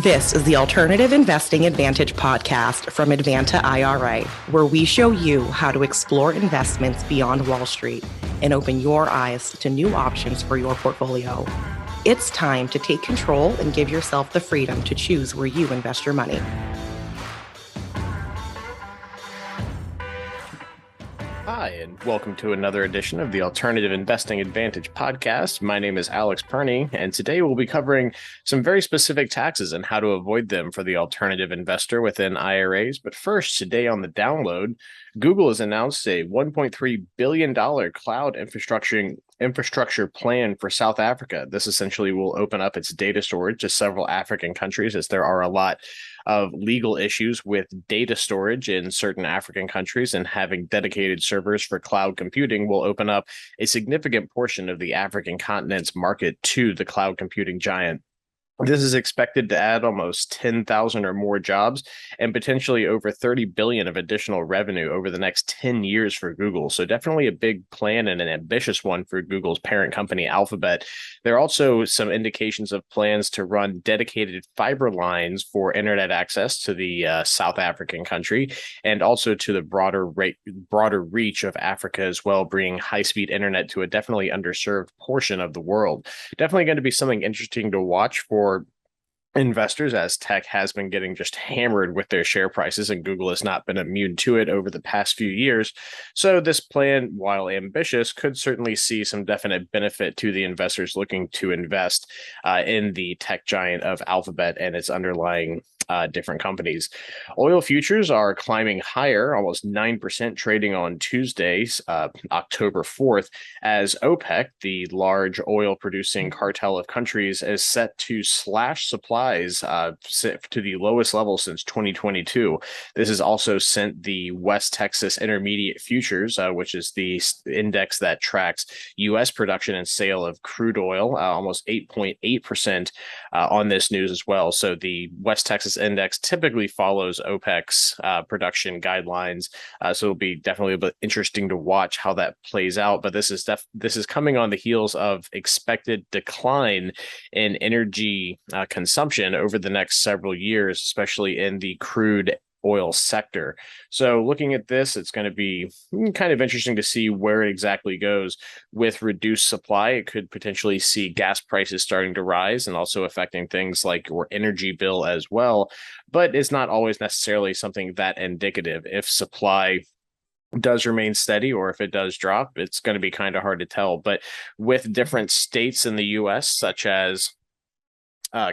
This is the Alternative Investing Advantage podcast from Advanta IRA, where we show you how to explore investments beyond Wall Street and open your eyes to new options for your portfolio. It's time to take control and give yourself the freedom to choose where you invest your money. Hi, and welcome to another edition of the Alternative Investing Advantage podcast. My name is Alex Perny, and today we'll be covering some very specific taxes and how to avoid them for the alternative investor within IRAs. But first, today on the download, Google has announced a $1.3 billion cloud infrastructure plan for South Africa. This essentially will open up its data storage to several African countries, as there are a lot of legal issues with data storage in certain African countries, and having dedicated servers for cloud computing will open up a significant portion of the African continent's market to the cloud computing giant. This is expected to add almost 10,000 or more jobs and potentially over 30 billion of additional revenue over the next 10 years for Google. So definitely a big plan and an ambitious one for Google's parent company, Alphabet. There are also some indications of plans to run dedicated fiber lines for internet access to the South African country and also to the broader reach of Africa as well, bringing high-speed internet to a definitely underserved portion of the world. Definitely going to be something interesting to watch for investors, as tech has been getting just hammered with their share prices, and Google has not been immune to it over the past few years. So this plan, while ambitious, could certainly see some definite benefit to the investors looking to invest in the tech giant of Alphabet and its underlying different companies. Oil futures are climbing higher, almost 9% trading on Tuesdays, October 4th, as OPEC, the large oil producing cartel of countries, is set to slash supplies to the lowest level since 2022. This has also sent the West Texas Intermediate Futures, which is the index that tracks U.S. production and sale of crude oil, almost 8.8% on this news as well. So the West Texas index typically follows OPEC's production guidelines, so it'll be definitely a bit interesting to watch how that plays out. But this is coming on the heels of expected decline in energy consumption over the next several years, especially in the crude oil sector. So looking at this, it's going to be kind of interesting to see where it exactly goes. With reduced supply, it could potentially see gas prices starting to rise and also affecting things like your energy bill as well. But it's not always necessarily something that indicative. If supply does remain steady, or if it does drop, it's going to be kind of hard to tell. But with different states in the U.S., such as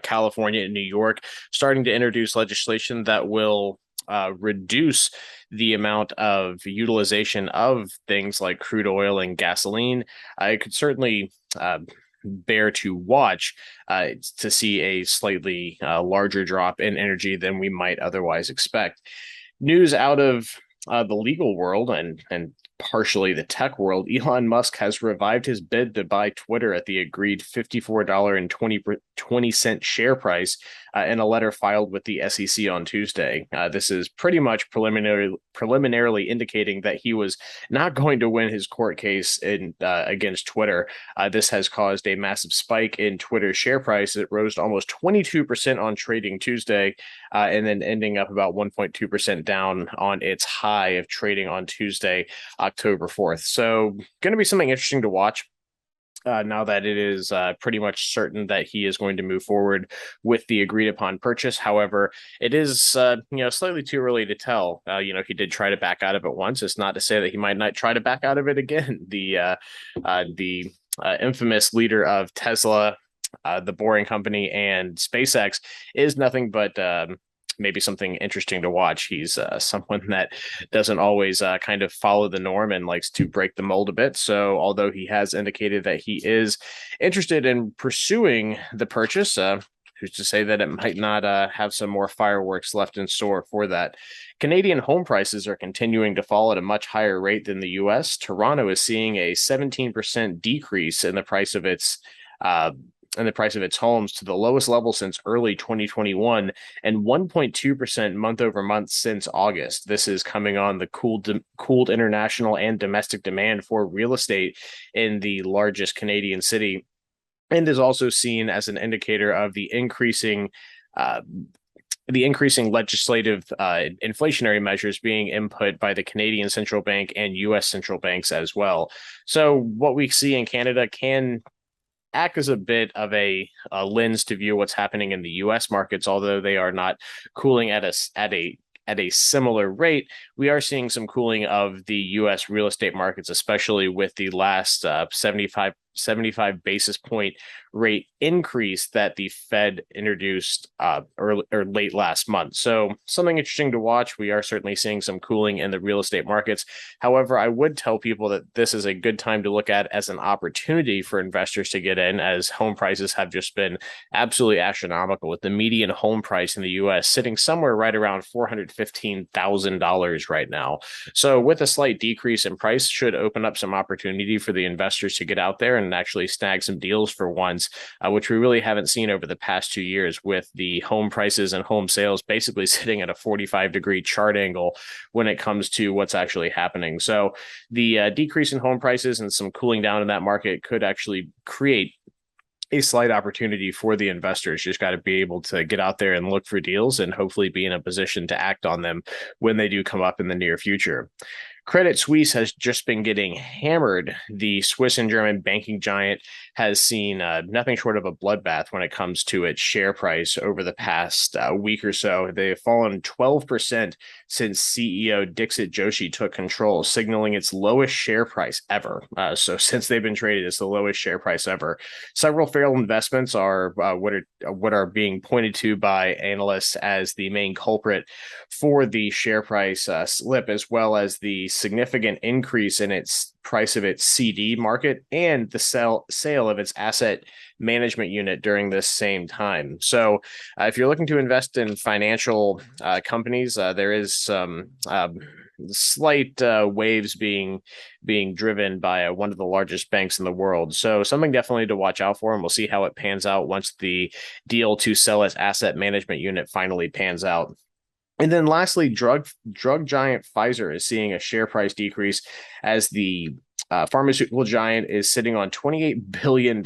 California and New York, starting to introduce legislation that will reduce the amount of utilization of things like crude oil and gasoline, it could certainly bear to watch to see a slightly larger drop in energy than we might otherwise expect. News out of the legal world and partially the tech world: Elon Musk has revived his bid to buy Twitter at the agreed $54.20 share price in a letter filed with the SEC on Tuesday. This is pretty much preliminarily indicating that he was not going to win his court case against Twitter. This has caused a massive spike in Twitter's share price. It rose to almost 22% on trading Tuesday, and then ending up about 1.2% down on its high of trading on Tuesday, October 4th. So going to be something interesting to watch now that it is pretty much certain that he is going to move forward with the agreed upon purchase. However, it is slightly too early to tell. He did try to back out of it once. It's not to say that he might not try to back out of it again. The infamous leader of Tesla, the Boring Company, and SpaceX is nothing but maybe something interesting to watch. He's someone that doesn't always kind of follow the norm and likes to break the mold a bit. So although he has indicated that he is interested in pursuing the purchase, who's to say that it might not have some more fireworks left in store for that. Canadian home prices are continuing to fall at a much higher rate than the U.S. Toronto is seeing a 17% decrease in the price of its homes to the lowest level since early 2021, and 1.2% month over month since August. This is coming on the cooled international and domestic demand for real estate in the largest Canadian city, and is also seen as an indicator of the increasing uh, the increasing legislative inflationary measures being input by the Canadian central bank and U.S. central banks as well. So what we see in Canada can act as a bit of a lens to view what's happening in the U.S. markets, although they are not cooling at a similar rate. We are seeing some cooling of the U.S. real estate markets, especially with the last 75 basis point rate increase that the Fed introduced early or late last month. So something interesting to watch. We are certainly seeing some cooling in the real estate markets. However, I would tell people that this is a good time to look at as an opportunity for investors to get in, as home prices have just been absolutely astronomical, with the median home price in the U.S. sitting somewhere right around $415,000 right now. So with a slight decrease in price should open up some opportunity for the investors to get out there and actually snag some deals for once, which we really haven't seen over the past 2 years, with the home prices and home sales basically sitting at a 45-degree chart angle when it comes to what's actually happening. So the decrease in home prices and some cooling down in that market could actually create a slight opportunity for the investors. Just got to be able to get out there and look for deals and hopefully be in a position to act on them when they do come up in the near future. Credit Suisse has just been getting hammered. The Swiss and German banking giant has seen nothing short of a bloodbath when it comes to its share price over the past week or so. They've fallen 12% since CEO Dixit Joshi took control, signaling its lowest share price ever. So since they've been traded, it's the lowest share price ever. Several failed investments are what are being pointed to by analysts as the main culprit for the share price slip, as well as the significant increase in its price of its CD market and the sale of its asset management unit during this same time. So if you're looking to invest in financial companies, there is some slight waves being driven by one of the largest banks in the world. So something definitely to watch out for, and we'll see how it pans out once the deal to sell its asset management unit finally pans out. And then lastly, drug giant Pfizer is seeing a share price decrease as the pharmaceutical giant is sitting on $28 billion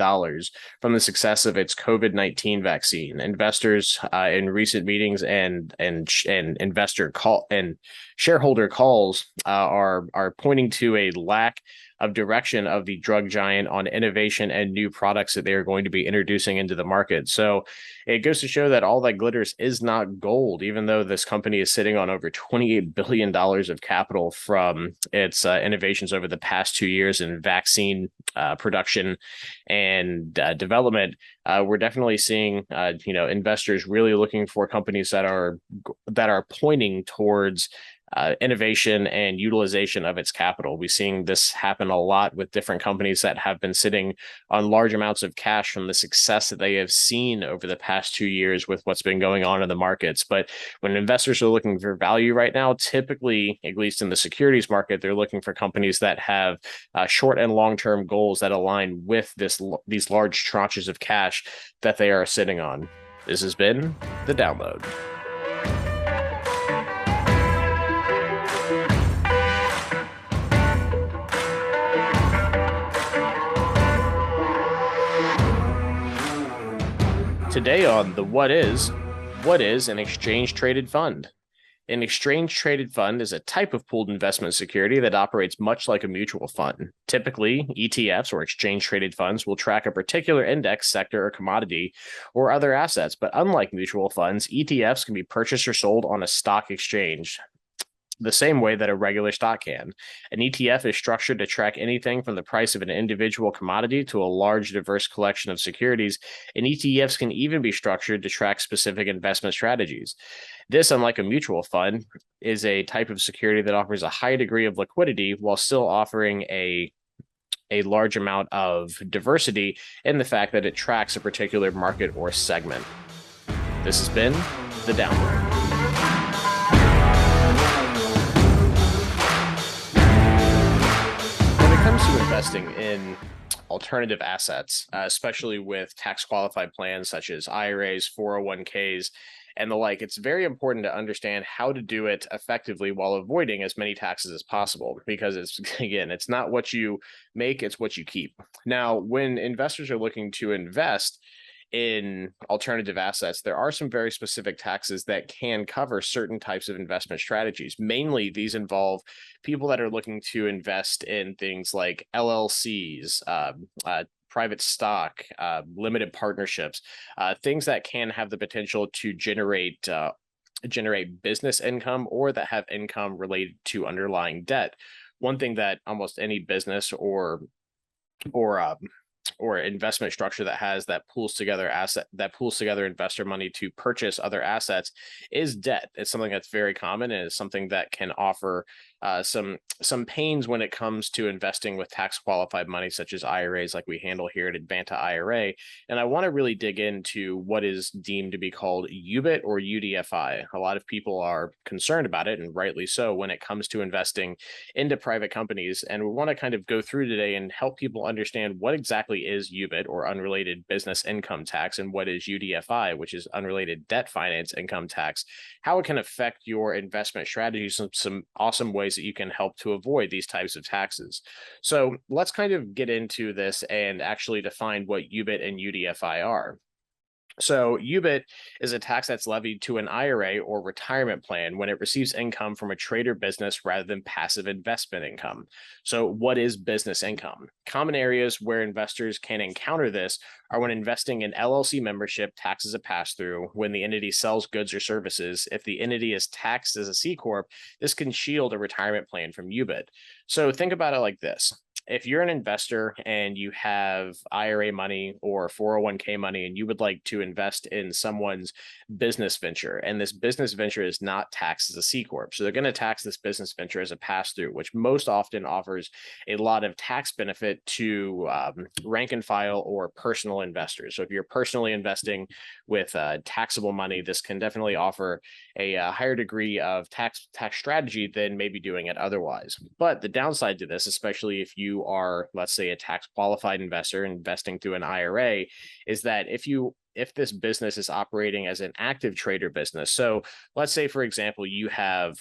from the success of its COVID-19 vaccine. Investors in recent meetings and investor call and shareholder calls are pointing to a lack of direction of the drug giant on innovation and new products that they are going to be introducing into the market. So it goes to show that all that glitters is not gold, even though this company is sitting on over $28 billion of capital from its innovations over the past 2 years in vaccine production and development. We're definitely seeing investors really looking for companies that are pointing towards innovation and utilization of its capital. We're seeing this happen a lot with different companies that have been sitting on large amounts of cash from the success that they have seen over the past 2 years with what's been going on in the markets. But when investors are looking for value right now, typically, at least in the securities market, they're looking for companies that have short and long-term goals that align with these large tranches of cash that they are sitting on. This has been The Download. Today on the what is an exchange-traded fund? An exchange-traded fund is a type of pooled investment security that operates much like a mutual fund. Typically, ETFs or exchange-traded funds will track a particular index, sector, or commodity or other assets, but unlike mutual funds, ETFs can be purchased or sold on a stock exchange the same way that a regular stock can. An ETF is structured to track anything from the price of an individual commodity to a large, diverse collection of securities, and ETFs can even be structured to track specific investment strategies. This, unlike a mutual fund, is a type of security that offers a high degree of liquidity while still offering a large amount of diversity in the fact that it tracks a particular market or segment. This has been The Download. To investing in alternative assets, especially with tax qualified plans such as IRAs, 401ks, and the like, it's very important to understand how to do it effectively while avoiding as many taxes as possible, because it's not what you make, it's what you keep. Now, when investors are looking to invest in alternative assets, there are some very specific taxes that can cover certain types of investment strategies. Mainly, these involve people that are looking to invest in things like LLCs, private stock, limited partnerships, things that can have the potential to generate business income or that have income related to underlying debt. One thing that almost any business or investment structure that pools together investor money to purchase other assets is debt. It's something that's very common, and it's something that can offer some pains when it comes to investing with tax qualified money, such as IRAs, like we handle here at Advanta IRA. And I want to really dig into what is deemed to be called UBIT or UDFI. A lot of people are concerned about it, and rightly so, when it comes to investing into private companies. And we want to kind of go through today and help people understand what exactly is UBIT, or unrelated business income tax, and what is UDFI, which is unrelated debt finance income tax, how it can affect your investment strategies, some awesome ways that you can help to avoid these types of taxes. So let's kind of get into this and actually define what UBIT and UDFI are. So UBIT is a tax that's levied to an IRA or retirement plan when it receives income from a trade or business rather than passive investment income. So what is business income? Common areas where investors can encounter this are when investing in LLC membership, tax is a pass-through, when the entity sells goods or services. If the entity is taxed as a C Corp, this can shield a retirement plan from UBIT. So think about it like this. If you're an investor and you have IRA money or 401k money and you would like to invest in someone's business venture, and this business venture is not taxed as a C Corp, so they're going to tax this business venture as a pass-through, which most often offers a lot of tax benefit to rank and file or personal investors. So if you're personally investing with taxable money, this can definitely offer a higher degree of tax strategy than maybe doing it otherwise. But the downside to this, especially if you are, let's say, a tax qualified investor investing through an IRA, is that if this business is operating as an active trader business. So let's say, for example, you have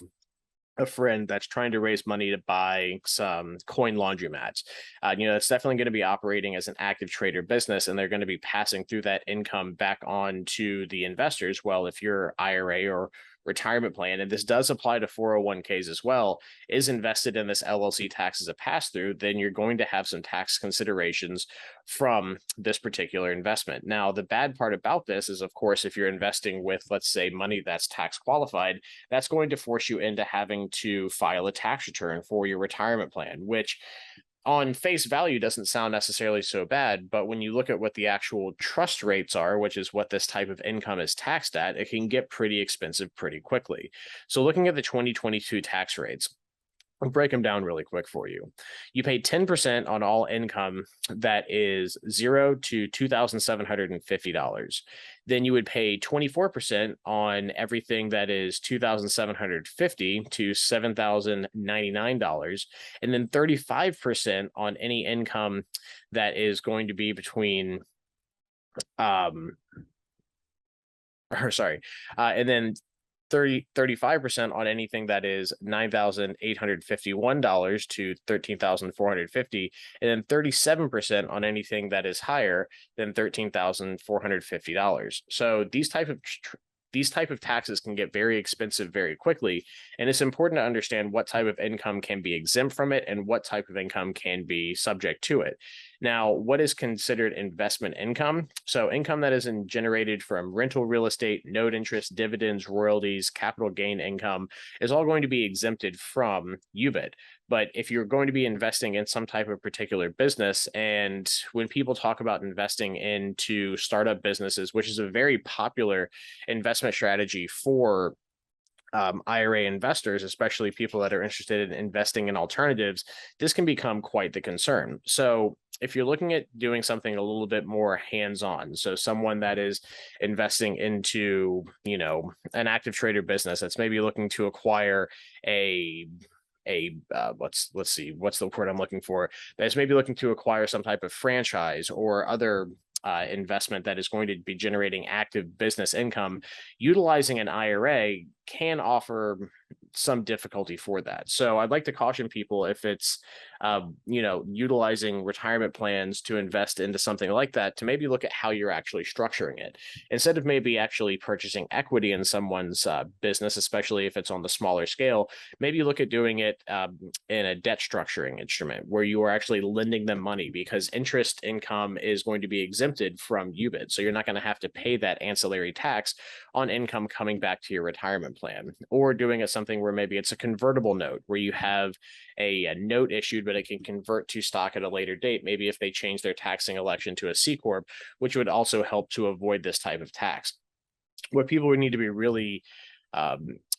a friend that's trying to raise money to buy some coin laundromats. It's definitely going to be operating as an active trader business, and they're going to be passing through that income back on to the investors. Well, if your IRA or retirement plan, and this does apply to 401ks as well, is invested in this LLC tax as a pass-through, then you're going to have some tax considerations from this particular investment. Now, the bad part about this is, of course, if you're investing with, let's say, money that's tax qualified, that's going to force you into having to file a tax return for your retirement plan, which on face value doesn't sound necessarily so bad, but when you look at what the actual trust rates are, which is what this type of income is taxed at, it can get pretty expensive pretty quickly. So looking at the 2022 tax rates, I'll break them down really quick for you. You pay 10% on all income that is $0 to $2,750. Then you would pay 24% on everything that is $2,750 to $7,099, and then 35% on any income that is going to be between and then 35% on anything that is $9,851 to $13,450, and then 37% on anything that is higher than $13,450. So these type of taxes can get very expensive very quickly, and it's important to understand what type of income can be exempt from it and what type of income can be subject to it. Now, what is considered investment income? So income that is generated from rental real estate, note interest, dividends, royalties, capital gain income is all going to be exempted from UBIT. But if you're going to be investing in some type of particular business, and when people talk about investing into startup businesses, which is a very popular investment strategy for IRA investors, especially people that are interested in investing in alternatives, this can become quite the concern. So if you're looking at doing something a little bit more hands-on, so someone that is investing into, an active trader business that's maybe looking to acquire let's see, what's the word I'm looking for, that's maybe looking to acquire some type of franchise or other investment that is going to be generating active business income, utilizing an IRA can offer some difficulty for that. So I'd like to caution people, if it's utilizing retirement plans to invest into something like that, to maybe look at how you're actually structuring it. Instead of maybe actually purchasing equity in someone's business, especially if it's on the smaller scale, maybe look at doing it in a debt structuring instrument where you are actually lending them money, because interest income is going to be exempted from UBIT. So you're not going to have to pay that ancillary tax on income coming back to your retirement plan. Or doing it something where maybe it's a convertible note where you have a note issued, but it can convert to stock at a later date, maybe if they change their taxing election to a C Corp, which would also help to avoid this type of tax. What people would need to be really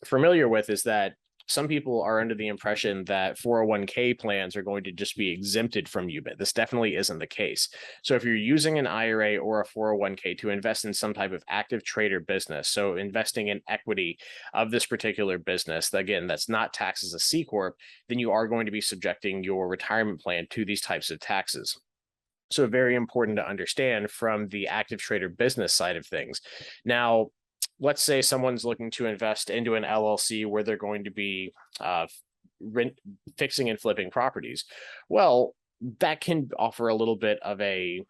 familiar with is that some people are under the impression that 401k plans are going to just be exempted from UBIT. This definitely isn't the case. So if you're using an IRA or a 401k to invest in some type of active trader business, so investing in equity of this particular business, again, that's not taxed as a C Corp, then you are going to be subjecting your retirement plan to these types of taxes. So very important to understand from the active trader business side of things. Now, let's say someone's looking to invest into an LLC where they're going to be fixing and flipping properties. Well, that can offer a little bit of a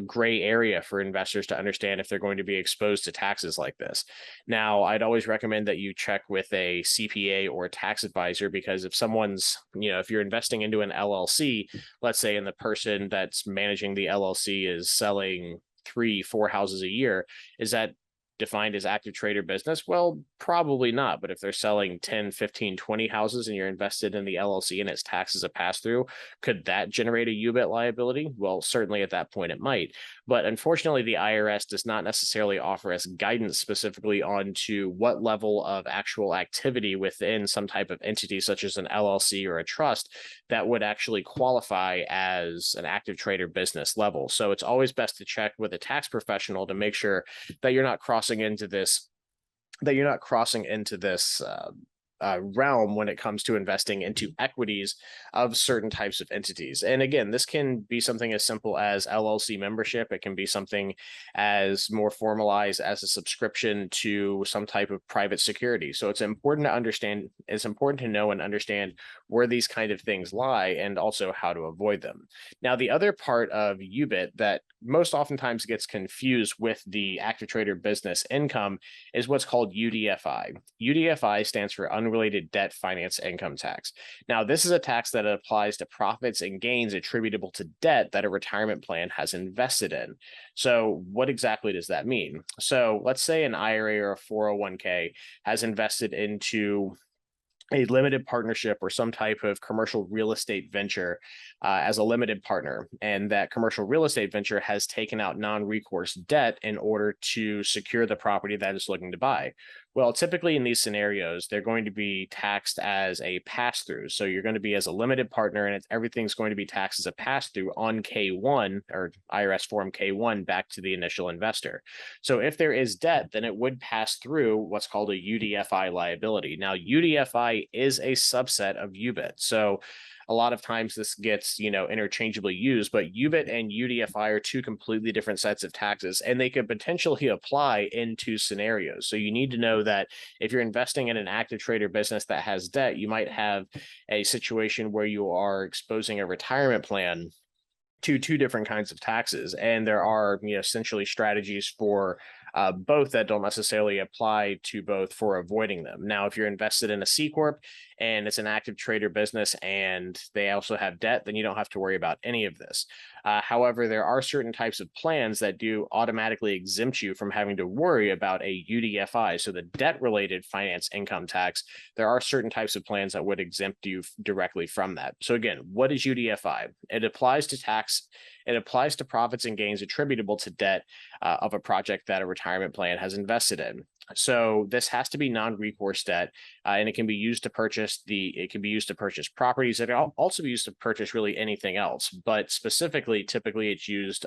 gray area for investors to understand if they're going to be exposed to taxes like this. Now, I'd always recommend that you check with a CPA or a tax advisor, because if someone's, if you're investing into an LLC, let's say, and the person that's managing the LLC is selling 3-4 houses a year, is that defined as active trader business? Well, probably not. But if they're selling 10, 15, 20 houses and you're invested in the LLC and its tax as a pass-through, could that generate a UBIT liability? Well, certainly at that point it might. But unfortunately, the IRS does not necessarily offer us guidance specifically onto what level of actual activity within some type of entity, such as an LLC or a trust, that would actually qualify as an active trader business level. So it's always best to check with a tax professional to make sure that you're not crossing into this realm when it comes to investing into equities of certain types of entities. And again, this can be something as simple as LLC membership. It can be something as more formalized as a subscription to some type of private security. So it's important to understand, it's important to know and understand where these kind of things lie and also how to avoid them. Now, the other part of UBIT that most oftentimes gets confused with the active trader business income is what's called UDFI. UDFI stands for unrelated debt finance income tax. Now, this is a tax that applies to profits and gains attributable to debt that a retirement plan has invested in. So what exactly does that mean? So let's say an IRA or a 401k has invested into a limited partnership or some type of commercial real estate venture as a limited partner, and that commercial real estate venture has taken out non-recourse debt in order to secure the property that it's looking to buy. Well, typically in these scenarios, they're going to be taxed as a pass-through. So you're going to be as a limited partner, and everything's going to be taxed as a pass-through on K1 or IRS Form K1 back to the initial investor. So if there is debt, then it would pass through what's called a UDFI liability. Now, UDFI is a subset of UBIT. So a lot of times this gets, interchangeably used, but UBIT and UDFI are two completely different sets of taxes, and they could potentially apply in two scenarios. So you need to know that if you're investing in an active trader business that has debt, you might have a situation where you are exposing a retirement plan to two different kinds of taxes. And there are, essentially strategies for both that don't necessarily apply to both for avoiding them. Now, if you're invested in a C Corp and it's an active trader business and they also have debt, then you don't have to worry about any of this. However, there are certain types of plans that do automatically exempt you from having to worry about a UDFI, so the debt-related finance income tax. There are certain types of plans that would exempt you directly from that. So again, what is UDFI? It applies to tax. It applies to profits and gains attributable to debt of a project that a retirement plan has invested in. So this has to be non-recourse debt, and it can be used to purchase properties. It can also be used to purchase really anything else, but typically it's used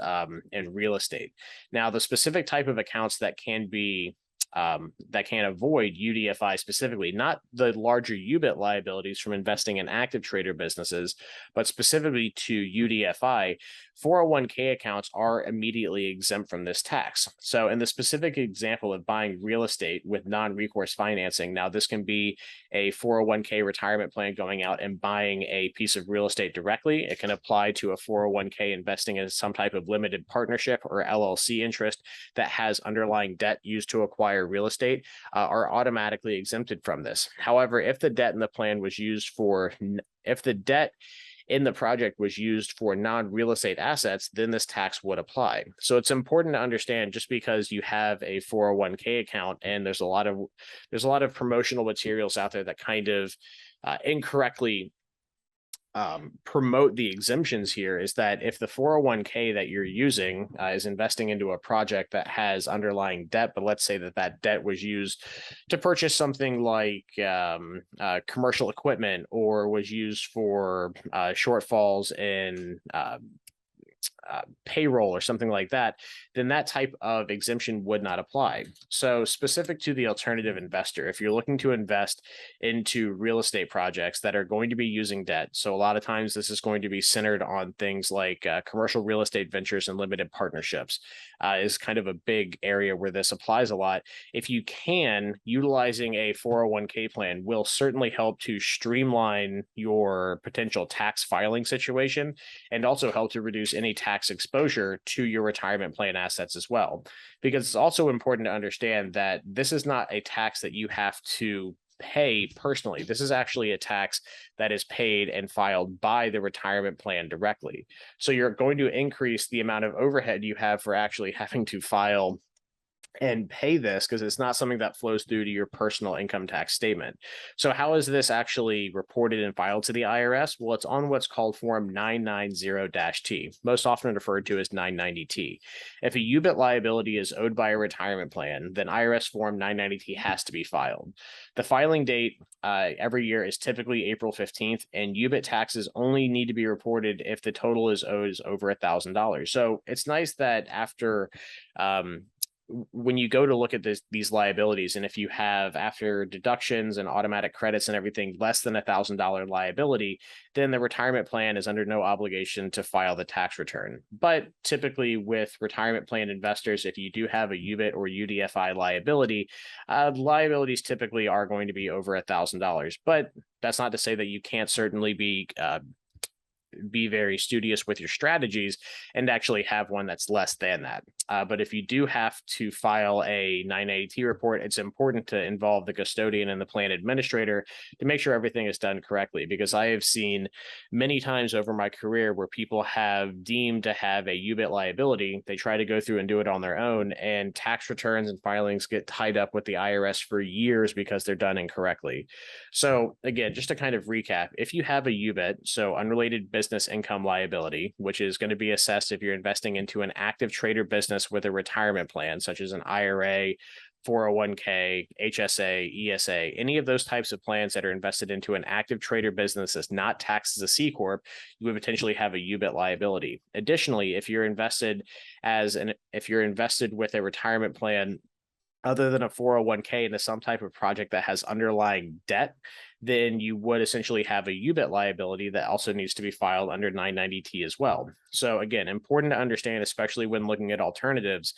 in real estate. Now, the specific type of accounts that can be that can avoid UDFI specifically, not the larger UBIT liabilities from investing in active trader businesses, but specifically to UDFI. 401k accounts are immediately exempt from this tax. So in the specific example of buying real estate with non-recourse financing, now this can be a 401k retirement plan going out and buying a piece of real estate directly. It can apply to a 401k investing in some type of limited partnership or LLC interest that has underlying debt used to acquire real estate, are automatically exempted from this. However, if the debt in the plan was used for, if the debt in the project was used for non-real estate assets, then this tax would apply. So it's important to understand, just because you have a 401k account and there's a lot of promotional materials out there that kind of incorrectly promote the exemptions here, is that if the 401k that you're using is investing into a project that has underlying debt, but let's say that that debt was used to purchase something like commercial equipment, or was used for shortfalls in payroll or something like that, then that type of exemption would not apply. So specific to the alternative investor, if you're looking to invest into real estate projects that are going to be using debt, so a lot of times this is going to be centered on things like commercial real estate ventures and limited partnerships, is kind of a big area where this applies a lot. If you can, utilizing a 401k plan will certainly help to streamline your potential tax filing situation, and also help to reduce any tax exposure to your retirement plan assets as well. Because it's also important to understand that this is not a tax that you have to pay personally. This is actually a tax that is paid and filed by the retirement plan directly. So you're going to increase the amount of overhead you have for actually having to file and pay this, because it's not something that flows through to your personal income tax statement. So how is this actually reported and filed to the IRS? Well, it's on what's called Form 990-T, most often referred to as 990-T. If a UBIT liability is owed by a retirement plan, then IRS Form 990-T has to be filed. The filing date every year is typically April 15th, and UBIT taxes only need to be reported if the total is owed is over $1,000. So it's nice that after when you go to look at these liabilities, and if you have, after deductions and automatic credits and everything, less than $1,000 liability, then the retirement plan is under no obligation to file the tax return. But typically with retirement plan investors, if you do have a UBIT or UDFI liability, liabilities typically are going to be over $1,000. But that's not to say that you can't certainly be very studious with your strategies and actually have one that's less than that. But if you do have to file a 980T report, it's important to involve the custodian and the plan administrator to make sure everything is done correctly, because I have seen many times over my career where people have deemed to have a UBIT liability. They try to go through and do it on their own, and tax returns and filings get tied up with the IRS for years because they're done incorrectly. So again, just to kind of recap, if you have a UBIT, so unrelated business income liability, which is going to be assessed if you're investing into an active trader business with a retirement plan, such as an IRA, 401k, HSA, ESA, any of those types of plans that are invested into an active trader business that's not taxed as a C Corp, you would potentially have a UBIT liability. Additionally, if you're invested with a retirement plan other than a 401k into some type of project that has underlying debt, then you would essentially have a UBIT liability that also needs to be filed under 990T as well. So again, important to understand, especially when looking at alternatives,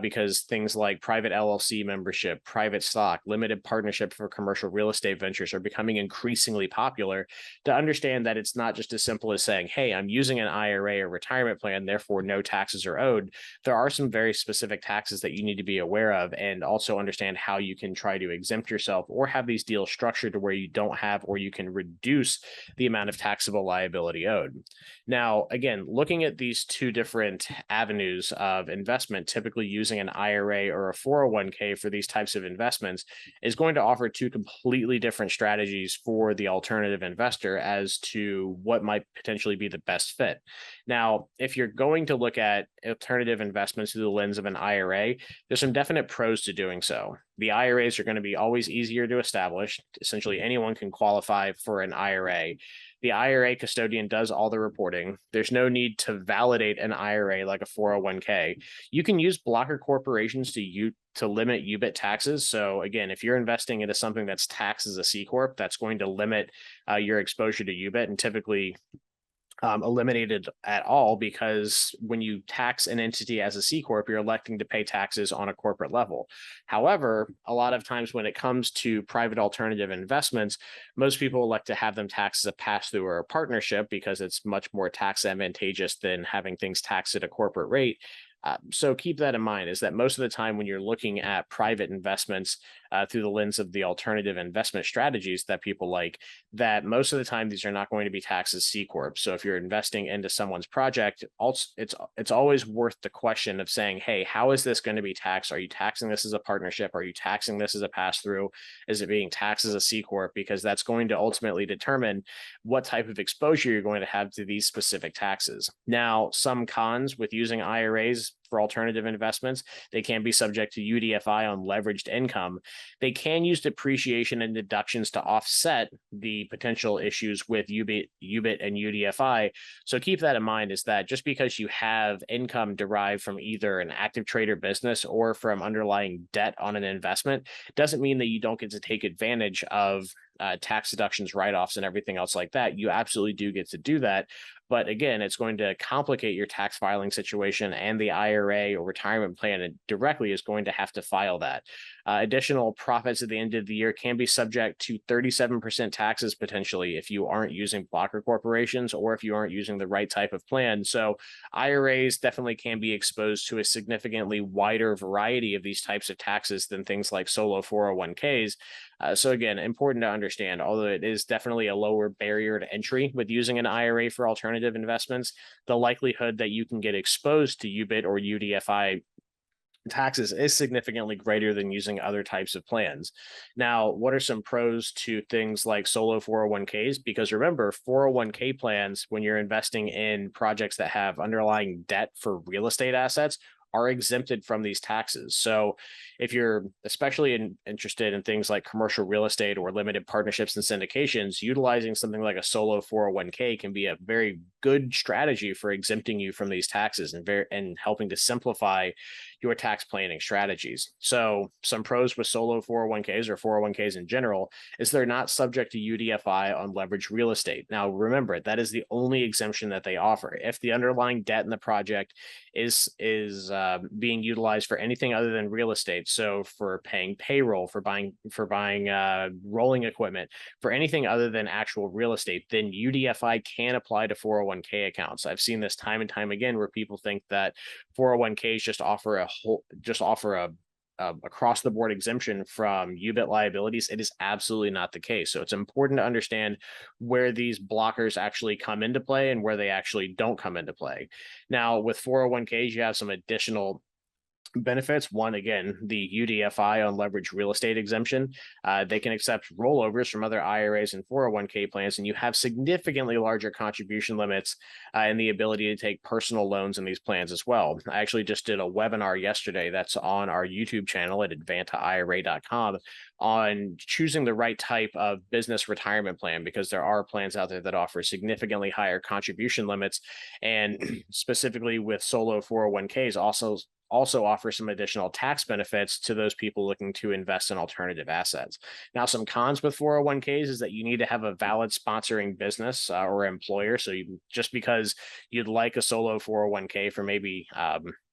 because things like private LLC membership, private stock, limited partnership for commercial real estate ventures are becoming increasingly popular, to understand that it's not just as simple as saying, hey, I'm using an IRA or retirement plan, therefore no taxes are owed. There are some very specific taxes that you need to be aware of, and also understand how you can try to exempt yourself or have these deals structured to where you don't have, or you can reduce the amount of taxable liability owed. Now, again, looking at these two different avenues of investment, typically using an IRA or a 401k for these types of investments is going to offer two completely different strategies for the alternative investor as to what might potentially be the best fit. Now, if you're going to look at alternative investments through the lens of an IRA, there's some definite pros to doing so. The IRAs are going to be always easier to establish. Essentially, anyone can qualify for an IRA. The IRA custodian does all the reporting. There's no need to validate an IRA like a 401k. You can use blocker corporations to limit UBIT taxes. So again, if you're investing into something that's taxed as a C corp, that's going to limit your exposure to UBIT, and typically eliminated at all, because when you tax an entity as a C corp, you're electing to pay taxes on a corporate level. However, a lot of times when it comes to private alternative investments, most people elect to have them taxed as a pass-through or a partnership because it's much more tax advantageous than having things taxed at a corporate rate. So keep that in mind, is that most of the time when you're looking at private investments through the lens of the alternative investment strategies that people like, that most of the time these are not going to be taxed as C corp. So if you're investing into someone's project, it's always worth the question of saying, hey, how is this going to be taxed? Are you taxing this as a partnership? Are you taxing this as a pass-through? Is it being taxed as a C corp? Because that's going to ultimately determine what type of exposure you're going to have to these specific taxes. Now, some cons with using IRAs for alternative investments, they can be subject to UDFI on leveraged income. They can use depreciation and deductions to offset the potential issues with UBIT and UDFI. So keep that in mind, is that just because you have income derived from either an active trader business or from underlying debt on an investment, doesn't mean that you don't get to take advantage of tax deductions, write-offs, and everything else like that. You absolutely do get to do that. But again, it's going to complicate your tax filing situation, and the IRA or retirement plan directly is going to have to file that. Additional profits at the end of the year can be subject to 37% taxes potentially if you aren't using blocker corporations or if you aren't using the right type of plan. So IRAs definitely can be exposed to a significantly wider variety of these types of taxes than things like solo 401ks. So again, important to understand, although it is definitely a lower barrier to entry with using an IRA for alternative investments, the likelihood that you can get exposed to UBIT or UDFI taxes is significantly greater than using other types of plans. Now, what are some pros to things like solo 401ks? Because remember, 401k plans, when you're investing in projects that have underlying debt for real estate assets, are exempted from these taxes. So if you're especially interested in things like commercial real estate or limited partnerships and syndications, utilizing something like a solo 401k can be a very good strategy for exempting you from these taxes and helping to simplify your tax planning strategies. So some pros with solo 401ks or 401ks in general is they're not subject to UDFI on leveraged real estate. Now, remember, that is the only exemption that they offer. If the underlying debt in the project is being utilized for anything other than real estate, so for paying payroll, for buying rolling equipment, for anything other than actual real estate, then UDFI can apply to 401k accounts. I've seen this time and time again where people think that 401ks just offer a across the board exemption from UBIT liabilities. It is absolutely not the case. So it's important to understand where these blockers actually come into play and where they actually don't come into play. Now, with 401ks, you have some additional benefits. One, again, the UDFI on leverage real estate exemption. They can accept rollovers from other IRAs and 401k plans, and you have significantly larger contribution limits and the ability to take personal loans in these plans as well. I actually just did a webinar yesterday that's on our YouTube channel at advantaira.com on choosing the right type of business retirement plan, because there are plans out there that offer significantly higher contribution limits, and specifically with solo 401ks also offer some additional tax benefits to those people looking to invest in alternative assets. Now, some cons with 401ks is that you need to have a valid sponsoring business or employer. So just because you'd like a solo 401k for maybe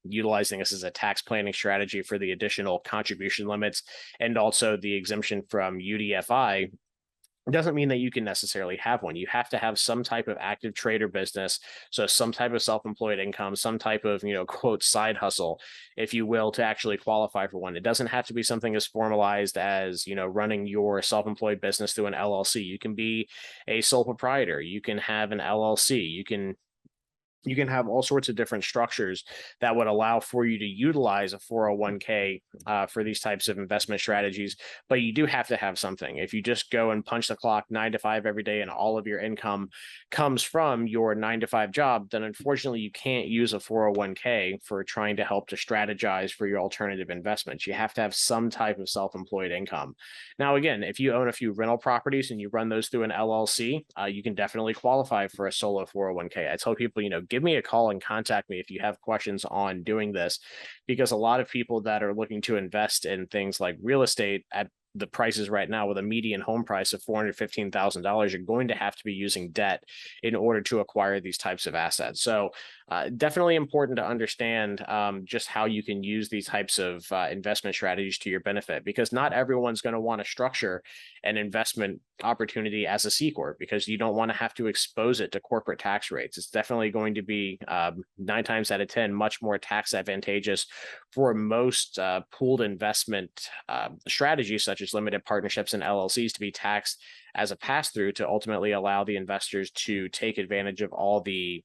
utilizing this as a tax planning strategy for the additional contribution limits and also the exemption from UDFI, it doesn't mean that you can necessarily have one. You have to have some type of active trader business, so some type of self-employed income, some type of, quote, side hustle, if you will, to actually qualify for one. It doesn't have to be something as formalized as, running your self-employed business through an LLC. You can be a sole proprietor. You can have an LLC. You can You can have all sorts of different structures that would allow for you to utilize a 401k for these types of investment strategies, but you do have to have something. If you just go and punch the clock 9 to 5 every day and all of your income comes from your 9 to 5 job, then unfortunately you can't use a 401k for trying to help to strategize for your alternative investments. You have to have some type of self-employed income. Now, again, if you own a few rental properties and you run those through an LLC, you can definitely qualify for a solo 401k. I tell people, give me a call and contact me if you have questions on doing this, because a lot of people that are looking to invest in things like real estate at the prices right now with a median home price of $415,000, you're going to have to be using debt in order to acquire these types of assets. So definitely important to understand just how you can use these types of investment strategies to your benefit, because not everyone's going to want to structure an investment opportunity as a C Corp, because you don't want to have to expose it to corporate tax rates. It's definitely going to be 9 times out of 10 much more tax advantageous for most pooled investment strategies, such as limited partnerships and LLCs, to be taxed as a pass-through to ultimately allow the investors to take advantage of all the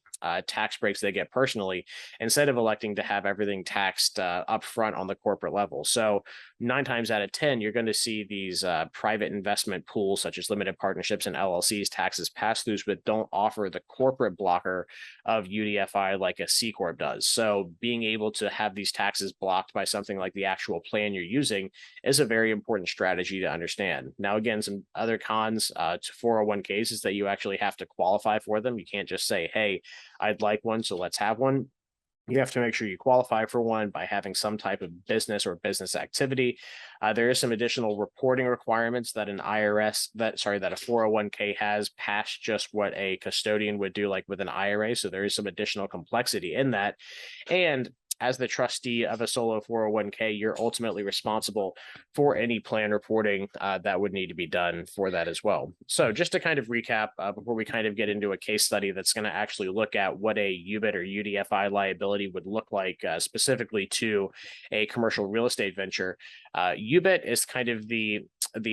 tax breaks they get personally, instead of electing to have everything taxed upfront on the corporate level. So 9 times out of 10, you're going to see these private investment pools, such as limited partnerships and LLCs, taxes pass-throughs, but don't offer the corporate blocker of UDFI like a C Corp does. So being able to have these taxes blocked by something like the actual plan you're using is a very important strategy to understand. Now, again, some other cons to 401ks is that you actually have to qualify for them. You can't just say, hey, I'd like one, so let's have one. You have to make sure you qualify for one by having some type of business or business activity. There is some additional reporting requirements that a 401k has past just what a custodian would do, like with an IRA. So there is some additional complexity in that. And as the trustee of a solo 401k, you're ultimately responsible for any plan reporting that would need to be done for that as well. So just to kind of recap, before we kind of get into a case study that's going to actually look at what a UBIT or UDFI liability would look like specifically to a commercial real estate venture, UBIT is kind of the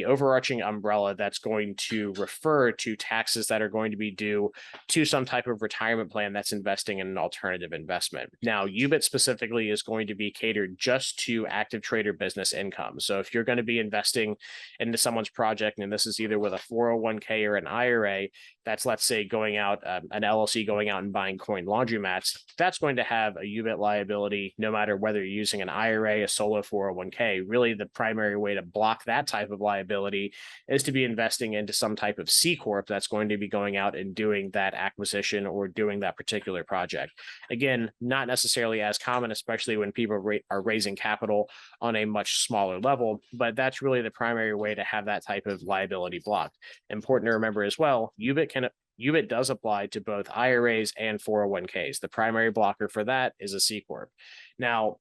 overarching umbrella that's going to refer to taxes that are going to be due to some type of retirement plan that's investing in an alternative investment. Now, UBIT specifically is going to be catered just to active trader business income. So if you're going to be investing into someone's project, and this is either with a 401k or an IRA, that's, let's say, going out, an LLC going out and buying coin laundromats, that's going to have a UBIT liability no matter whether you're using an IRA, a solo 401k. Really, the primary way to block that type of liability is to be investing into some type of C Corp that's going to be going out and doing that acquisition or doing that particular project. Again, not necessarily as common, especially when people are raising capital on a much smaller level, but that's really the primary way to have that type of liability blocked. Important to remember as well, UBIT does apply to both IRAs and 401ks. The primary blocker for that is a C Corp. Now,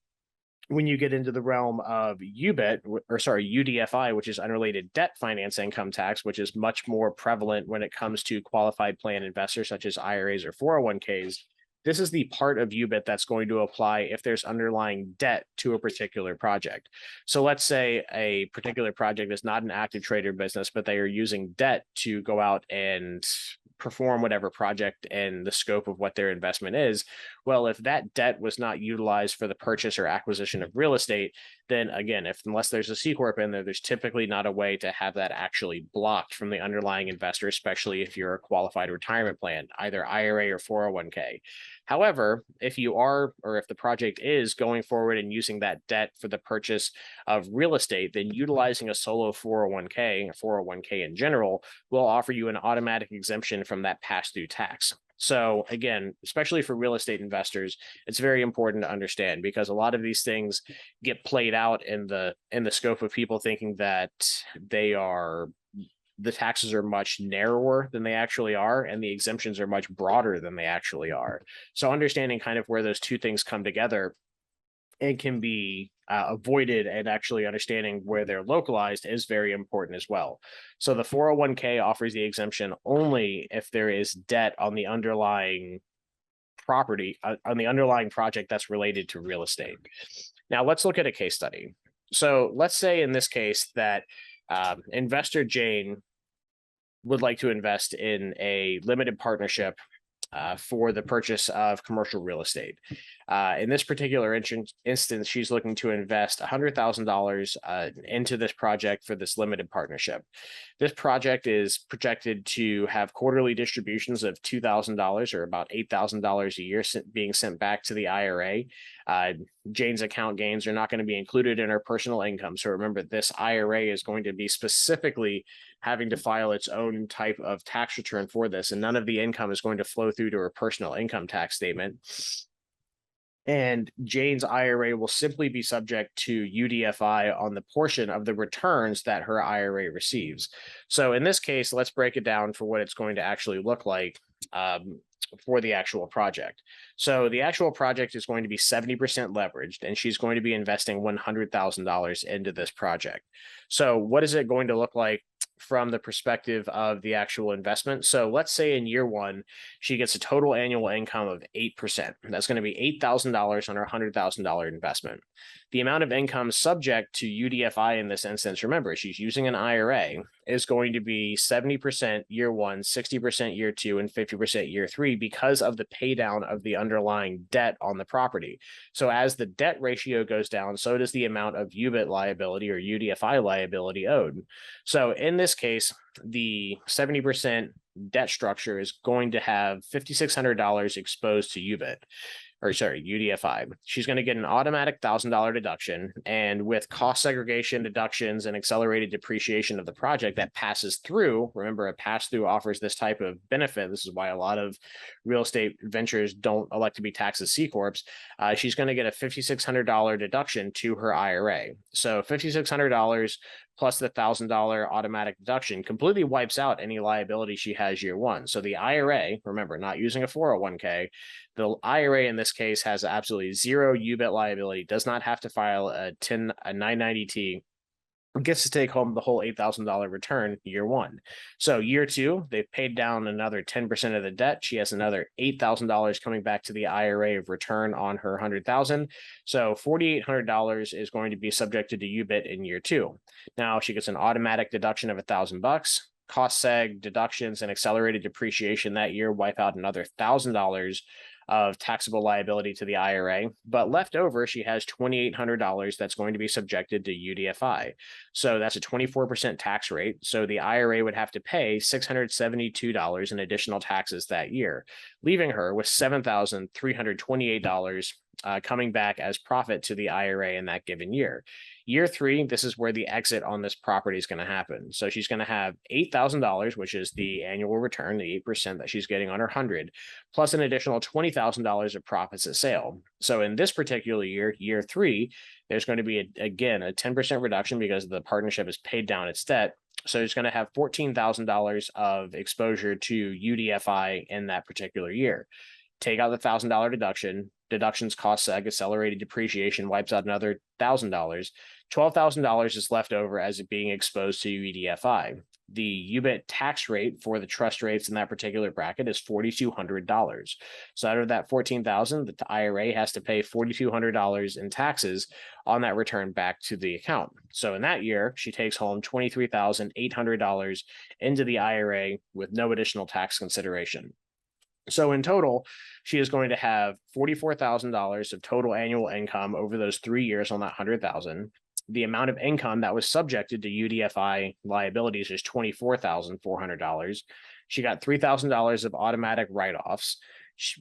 when you get into the realm of UDFI, which is unrelated debt finance income tax, which is much more prevalent when it comes to qualified plan investors such as IRAs or 401ks, this is the part of UBIT that's going to apply if there's underlying debt to a particular project. So let's say a particular project is not an active trader business, but they are using debt to go out and perform whatever project and the scope of what their investment is. Well, if that debt was not utilized for the purchase or acquisition of real estate, then again, unless there's a C Corp in there, there's typically not a way to have that actually blocked from the underlying investor, especially if you're a qualified retirement plan, either IRA or 401k. However, if you are, or if the project is going forward and using that debt for the purchase of real estate, then utilizing a solo 401k, or 401k in general, will offer you an automatic exemption from that pass-through tax. So again, especially for real estate investors, it's very important to understand, because a lot of these things get played out in the scope of people thinking that the taxes are much narrower than they actually are, and the exemptions are much broader than they actually are. So understanding kind of where those two things come together and can be avoided, and actually understanding where they're localized is very important as well. So the 401k offers the exemption only if there is debt on the underlying property, on the underlying project that's related to real estate. Now let's look at a case study. So let's say in this case that investor Jane would like to invest in a limited partnership for the purchase of commercial real estate. In this particular instance, she's looking to invest $100,000 into this project for this limited partnership. This project is projected to have quarterly distributions of $2,000 or about $8,000 a year being sent back to the IRA. Jane's account gains are not going to be included in her personal income. So remember, this IRA is going to be specifically having to file its own type of tax return for this, and none of the income is going to flow through to her personal income tax statement. And Jane's IRA will simply be subject to UDFI on the portion of the returns that her IRA receives. So in this case, let's break it down for what it's going to actually look like for the actual project. So the actual project is going to be 70% leveraged, and she's going to be investing $100,000 into this project. So what is it going to look like from the perspective of the actual investment? So let's say in year one, she gets a total annual income of 8%. That's going to be $8,000 on her $100,000 investment. The amount of income subject to UDFI in this instance, remember, she's using an IRA, is going to be 70% year one, 60% year two, and 50% year three because of the pay down of the underlying debt on the property. So as the debt ratio goes down, so does the amount of UBIT liability or UDFI liability owed. So in this case, the 70% debt structure is going to have $5,600 exposed to UDFI. She's going to get an automatic $1,000 deduction, and with cost segregation deductions and accelerated depreciation of the project that passes through, remember, a pass-through offers this type of benefit. This is why a lot of real estate ventures don't elect to be taxed as C Corps. She's going to get a $5,600 deduction to her IRA. So $5,600 plus the $1,000 automatic deduction completely wipes out any liability she has year one. So the IRA, remember, not using a 401k, the IRA in this case has absolutely zero UBIT liability, does not have to file a 990T, gets to take home the whole $8,000 return year one. So year two, they've paid down another 10% of the debt. She has another $8,000 coming back to the IRA of return on her $100,000. So $4,800 is going to be subjected to UBIT in year two. Now she gets an automatic deduction of $1,000. Cost seg deductions and accelerated depreciation that year wipe out another $1,000 of taxable liability to the IRA, but left over, she has $2,800 that's going to be subjected to UDFI. So that's a 24% tax rate. So the IRA would have to pay $672 in additional taxes that year, leaving her with $7,328 coming back as profit to the IRA in that given year. Year three, this is where the exit on this property is going to happen. So she's going to have $8,000, which is the annual return, the 8% that she's getting on her 100, plus an additional $20,000 of profits at sale. So in this particular year, year three, there's going to be, again, a 10% reduction because the partnership has paid down its debt. So it's going to have $14,000 of exposure to UDFI in that particular year. Take out the $1,000 deduction. Deductions cost seg, accelerated depreciation wipes out another $1,000. $12,000 is left over as it being exposed to UDFI. The UBIT tax rate for the trust rates in that particular bracket is $4,200. So out of that $14,000, the IRA has to pay $4,200 in taxes on that return back to the account. So in that year, she takes home $23,800 into the IRA with no additional tax consideration. So in total, she is going to have $44,000 of total annual income over those 3 years on that $100,000. The amount of income that was subjected to UDFI liabilities is $24,400. She got $3,000 of automatic write-offs.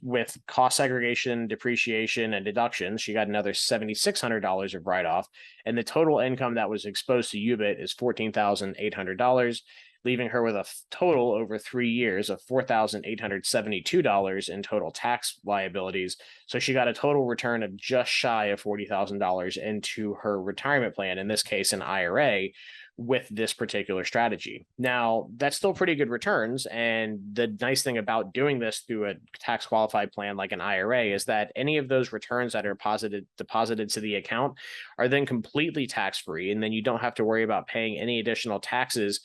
With cost segregation, depreciation, and deductions, she got another $7,600 of write-off. And the total income that was exposed to UBIT is $14,800. Leaving her with a total over 3 years of $4,872 in total tax liabilities. So she got a total return of just shy of $40,000 into her retirement plan, in this case, an IRA, with this particular strategy. Now, that's still pretty good returns. And the nice thing about doing this through a tax qualified plan like an IRA is that any of those returns that are deposited to the account are then completely tax-free. And then you don't have to worry about paying any additional taxes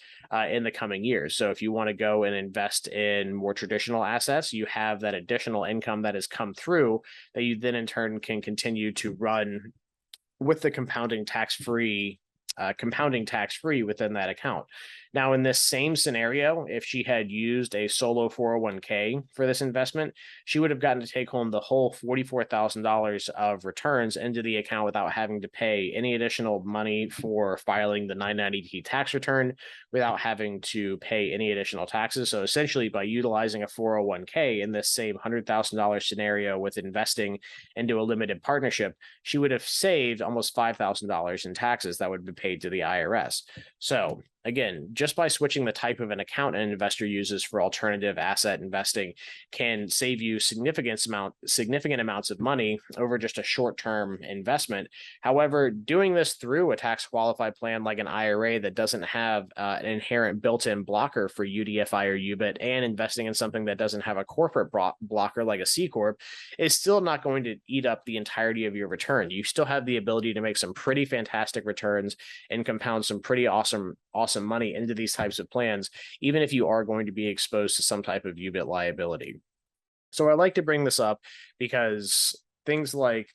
in the coming years. So if you want to go and invest in more traditional assets, you have that additional income that has come through that you then in turn can continue to run with the compounding tax-free within that account. Now, in this same scenario, if she had used a solo 401k for this investment, she would have gotten to take home the whole $44,000 of returns into the account without having to pay any additional money for filing the 990T tax return, without having to pay any additional taxes. So essentially, by utilizing a 401k in this same $100,000 scenario with investing into a limited partnership, she would have saved almost $5,000 in taxes that would be paid to the IRS. So again, just by switching the type of an account an investor uses for alternative asset investing can save you significant amounts of money over just a short-term investment. However, doing this through a tax qualified plan like an IRA that doesn't have an inherent built-in blocker for UDFI or UBIT, and investing in something that doesn't have a corporate blocker like a C Corp, is still not going to eat up the entirety of your return. You still have the ability to make some pretty fantastic returns and compound some pretty awesome money into these types of plans, even if you are going to be exposed to some type of UBIT liability. So I like to bring this up because things like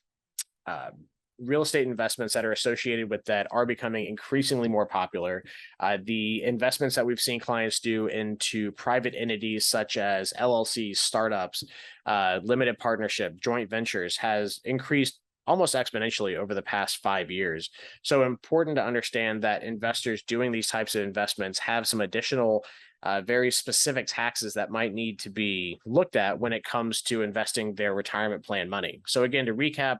real estate investments that are associated with that are becoming increasingly more popular. The investments that we've seen clients do into private entities such as LLCs, startups, limited partnership, joint ventures has increased almost exponentially over the past 5 years. So important to understand that investors doing these types of investments have some additional very specific taxes that might need to be looked at when it comes to investing their retirement plan money. So again, to recap,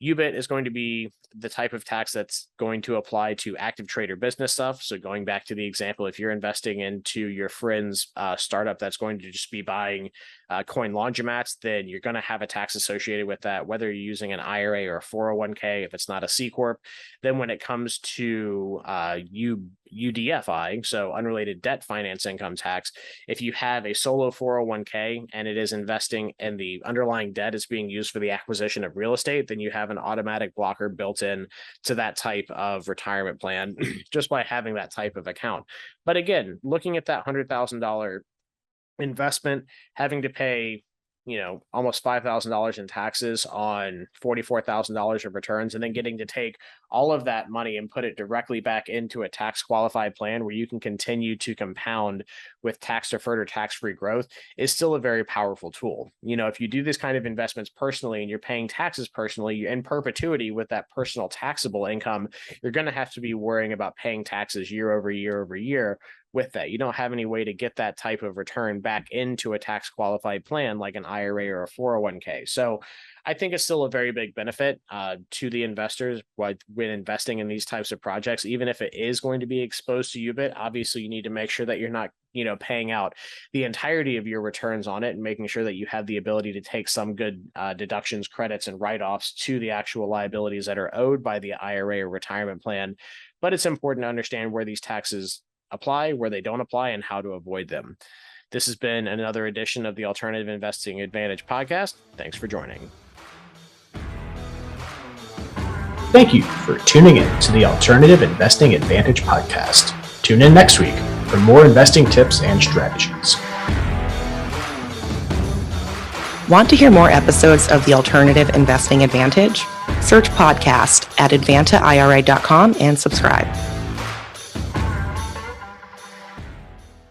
UBIT is going to be the type of tax that's going to apply to active trader business stuff. So going back to the example, if you're investing into your friend's startup that's going to just be buying coin laundromats, then you're going to have a tax associated with that, whether you're using an IRA or a 401k, if it's not a C Corp. Then when it comes to UDFI, so unrelated debt finance income tax, if you have a solo 401k and it is investing and the underlying debt is being used for the acquisition of real estate, then you have an automatic blocker built in to that type of retirement plan just by having that type of account. But again, looking at that $100,000 investment, having to pay almost $5,000 in taxes on $44,000 of returns, and then getting to take all of that money and put it directly back into a tax qualified plan where you can continue to compound with tax deferred or tax free growth is still a very powerful tool. If you do this kind of investments personally and you're paying taxes personally in perpetuity with that personal taxable income, you're going to have to be worrying about paying taxes year over year over year. With that, you don't have any way to get that type of return back into a tax qualified plan like an IRA or a 401k. So I think it's still a very big benefit to the investors when investing in these types of projects. Even if it is going to be exposed to UBIT, obviously you need to make sure that you're not paying out the entirety of your returns on it, and making sure that you have the ability to take some good deductions, credits, and write-offs to the actual liabilities that are owed by the IRA or retirement plan. But it's important to understand where these taxes apply, where they don't apply, and how to avoid them. This has been another edition of the Alternative Investing Advantage podcast. Thanks for joining. Thank you for tuning in to the Alternative Investing Advantage podcast. Tune in next week for more investing tips and strategies. Want to hear more episodes of the Alternative Investing Advantage? Search podcast at advantaira.com and subscribe.